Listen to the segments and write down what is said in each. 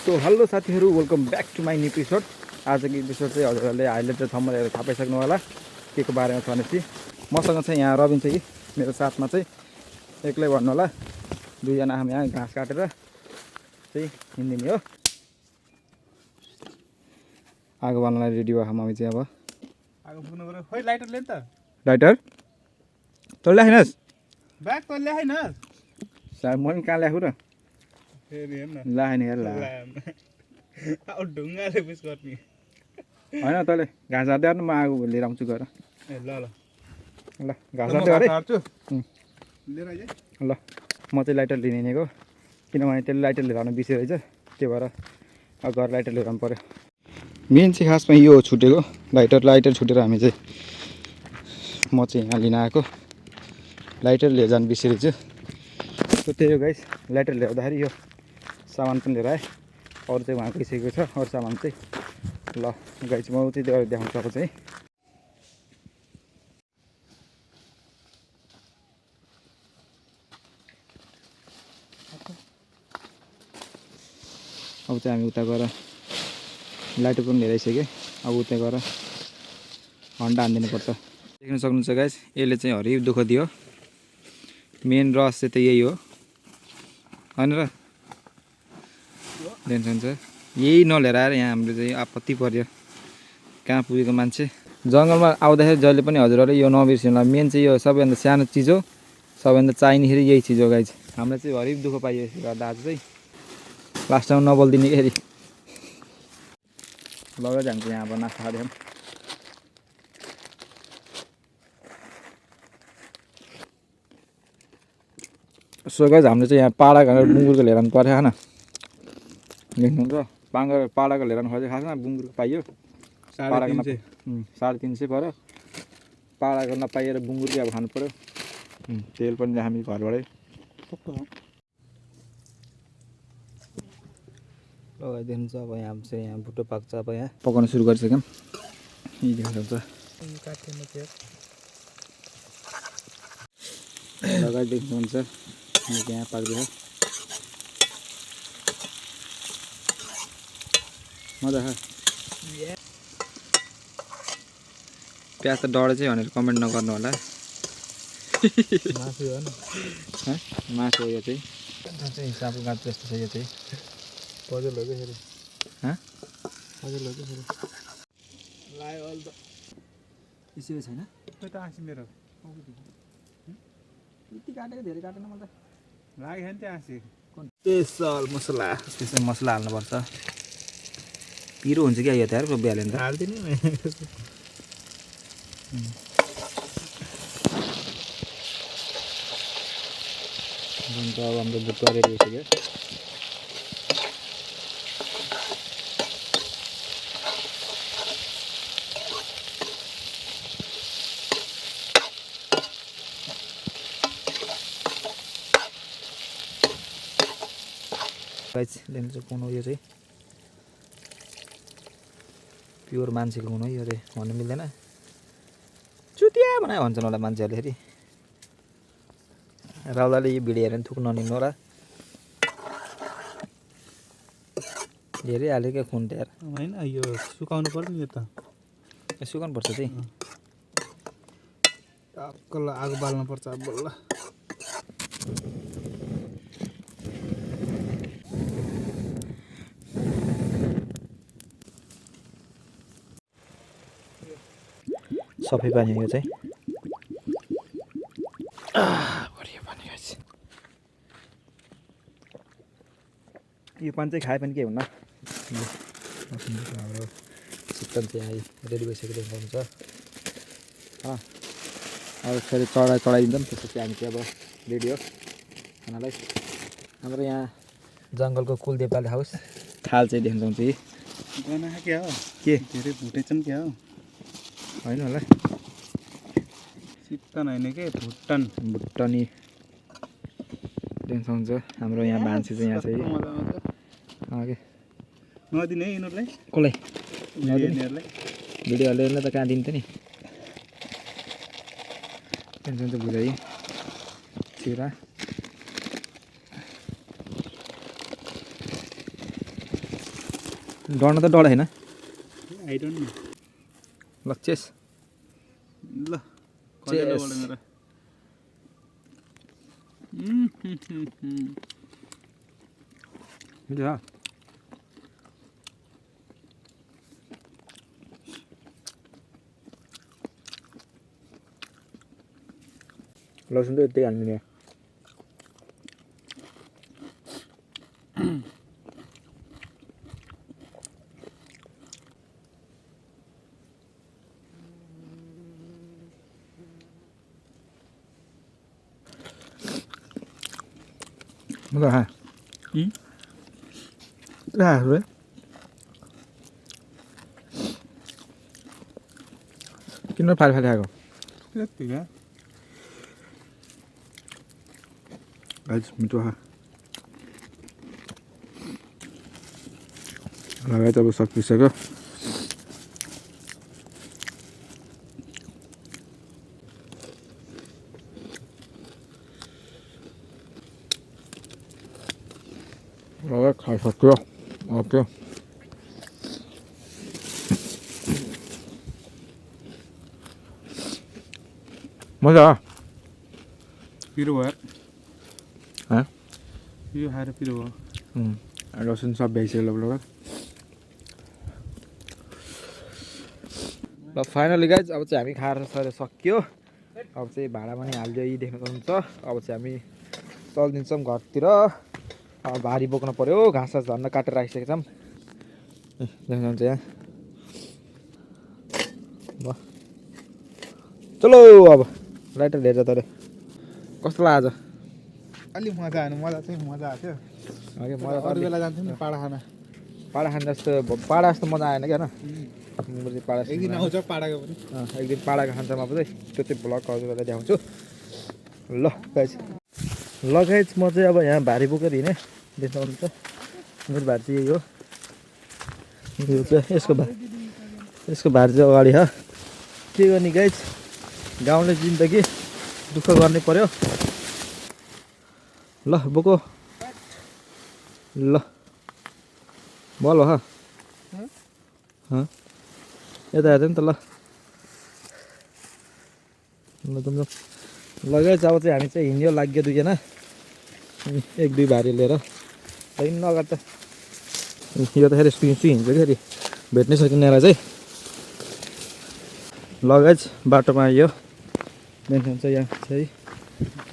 So hello साथीहरू welcome back to my new episode. आजको episode चाहिँ हजुरहरूले हाइलाइट चाहिँ थम्बनेल हेरेर थाहा पाइसक्नु होला के को बारेमा छ भनेपछि। मसँग चाहिँ यहाँ रबिन छ कि मेरो साथमा चाहिँ एक्लै भन्नु होला। दुईजना हामी यहाँ घाँस काटेर चाहिँ हिँडिदिने हो। आगो बाल्नलाई रेडी भयो हामी चाहिँ। अब आगो फुक्नु पर्यो। खोइ लाइटर ल्याउँ त। लाइटर तँ ल्याइनस्? ब्याग त ल्याएन। सायद म पनि कहाँ ल्याएको र फेरि हेर्न ल्याएन हेर ला अब ढुङ्गाले पुस गर्ने होइन। तैँले घाँस हाल्दै गर्नु, म आगो लिएर आउँछु गएर। ए ल ल ल घाँस हाल्दै गर है। लिएर आइज। ल म चाहिँ लाइटर लिने हिँडेको, किनभने त्यसले लाइटर लिएर आउनु बिर्सेको रहेछ। त्यो भएर अब घर लाइटर लिएर आउनु पऱ्यो। मेन चाहिँ खासमा यो छुटेको लाइटर छुटेर हामी चाहिँ म चाहिँ यहाँ लिन आएको। लाइटर लिएर जानु बिर्सेको छु। त्यही हो गाइस, लाइटर ल्याउँदाखेरि यो सामान पनि लिएर आएँ। अरू चाहिँ उहाँ गइसकेको छ, अरू सामान चाहिँ। ल गाइस म चाहिँ त्यो देखाउँछु अब चाहिँ। अब चाहिँ हामी उता गएर लाइटर पनि लिएर आइसक्यो। अब उता गएर हन्डा हानिदिनुपर्छ। देख्न सक्नुहुन्छ गाइस, यसले चाहिँ हरियो दुःख दियो। मेन रहस्य त यही हो होइन र? देख्न सक्नुहुन्छ, यही नलिएर आएर यहाँ हाम्रो चाहिँ आपत्ति पर्यो। कहाँ पुगेको मान्छे। जङ्गलमा आउँदाखेरि जहिले पनि हजुरहरूले यो नबिर्सिनु होला। मेन चाहिँ यो सबैभन्दा सानो चिज हो, सबैभन्दा चाहिनेखेरि यही चिज हो गाइस। हामीलाई चाहिँ हरियो दुःख पाइयो गर्दा आज चाहिँ। लास्ट टाइम नबोलिदिने कि फेरि लगेर जान्छ यहाँ। अब नास्ता खाँदै सो गाइस, हामीले चाहिँ यहाँ पाडा घाँस बुङ्गुरको लिएर आउनु पऱ्यो होइन। देख्नुहुन्छ पाडाको लिएर आउनु खोजेको, खासमा बुङ्गुरको पाइयो। पाडाको 350 पऱ्यो। पाडाको नपाइएर बुङ्गुरकै अब खानु पऱ्यो। तेल पनि हामी घरबाटै। देख्नुहुन्छ अब यहाँ चाहिँ यहाँ भुटो पाक्छ। अब यहाँ पकाउन सुरु गरिसक्यौँ। यही देख्नुहुन्छ लगाइ देख्नुहुन्छ यहाँ पाक्दैछ। मजा छ। प्याज त डढे चाहिँ भनेर कमेन्ट नगर्नु होला। मासु हो नि। मासु हो यो चाहिँ। हिसाबको गाँच जस्तो छ यो चाहिँ। पजल हो कि फेरि। पजल हो कि फेरि। लाग्यो अहिले त यसो छैन। खोइ त आँसी मेरो यति काटेको धेरै काटेन मलाई त। लाग्यो नि त्यहाँ आँसी। स्पेसल मसला हाल्नुपर्छ। पिरो हुन्छ क्या यो त यार बिहाल्यो नि त। हालिदिनु नि। अब हाम्रो बुट्टा रेडी भइसक्यो। गाइस देख्नुहुन्छ कुन हो यो चाहिँ? प्योर मान्छेको हुनु है यो रे, भन्नु मिल्दैन। चुतिया बनायो भन्छन् होला मान्छेहरूले। फेरि राउलाले यो भिडियो हेरेर थुक्न ननिल्नु होला। धेरै हाल्यो क्या खुन ट्याएर। होइन यो सुकाउनु पर्छ नि यो त। सुकाउनु पर्छ चाहिँ। टक्क आगो बाल्नु पर्छ अब बल्ल। सफै पानी यो चाहिँ। बढिया पानी गाइस। यो पानी चाहिँ खाए पनि के हुन्न। हाम्रो चिकन चाहिँ आइ रेडी भइसकेको देख्नुहुन्छ। अब फेरि चढाइदिन्छौँ। त्यसपछि हामी चाहिँ अब रेडी हो खानालाई। हाम्रो यहाँ जङ्गलको कुलदेवताले हाउस थाल चाहिँ देख्न सक्नुहुन्छ। यी गना क्या हो? के धेरै भुटेछन् क्या हो? होइन होला। चिकन होइन के भुटन भुटनी देख्न सक्नुहुन्छ। हाम्रो यहाँ मान्छे चाहिँ यहाँ चाहिँ के नदिने है यिनीहरूलाई। कसलाई? यिनीहरूलाई भिडियोहरूले त कहाँ दिन्छ नि। देख्न सक्नुहुन्छ बुझाइ चिरा। डढ्न त डढ होइन आई डोन्ट नो ल चेस ल कलेलो Cheers. बढेर हुन्छ लसुन त यति हाल्नु नि Đúng rồi hả? Ừ. Ra rồi. Cái nó phải không? त्यतिका Guys, मिठो ha. लगाए अब सकिसक्यो लगाए खाइसक्यो ओके मजा पिरो भयो हाँ यो खाएर पिरो भयो लसुन सब भ्याइसक्यो लगभग ल फाइनली गाइज अब चाहिँ हामी खाएर सर सक्यो अब चाहिँ भाडा पनि हालिदियो यी देख्न सक्नुहुन्छ अब चाहिँ हामी चलिदिन्छौँ घरतिर अब भारी बोक्नु पर्यो घाँस झन्न काटेर राखिसकेको छौँ देख्नुहुन्छ यहाँ ल चलो अब लाइटर हेरेर तर कस्तो लाग्यो आज अलि मजा आएन मजा आएको अघि थियो मजा अरू बेला जान्थ्यो नि पाडा खाना पाडा खान जस्तो मजा आएन क्या पाडा एक दिन आउँछ पाडाको पनि एक दिन पाडाको खान्छमा पनि त्यो चाहिँ भ्लग हजुरहरूलाई देखाउँछु ल गाइज ल गाइज म चाहिँ अब यहाँ भारी बोकेर हिँडेँ देख्नुहुन्छ मेरो भारी चाहिँ यही हो यो चाहिँ यसको भारी चाहिँ अगाडि हो के गर्ने गाइज गाउँले जिन्दगी दुःख गर्नै पर्यो ल बोको ल बोलो हा यता हेर्दै नि त ल लगाइ अब चाहिँ हामी चाहिँ हिँड्यो लाग्यो दुईजना एक दुई भारी लिएर हिँड्नु अगाडि त यो त फेरि हिँड्छु कि फेरि भेट्नै सकिनेलाई चाहिँ लगाइ बाटोमा आइयो देख्नुहुन्छ यहाँ चाहिँ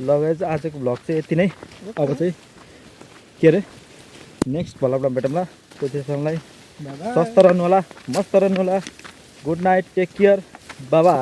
लगाइ आजको भ्लग चाहिँ यति नै अब चाहिँ के अरे नेक्स्ट भ्लगमा भेटौँला त्यतिसम्मलाई स्वस्थ रहनु होला मस्त रहनु होला गुड नाइट टेक केयर बाबा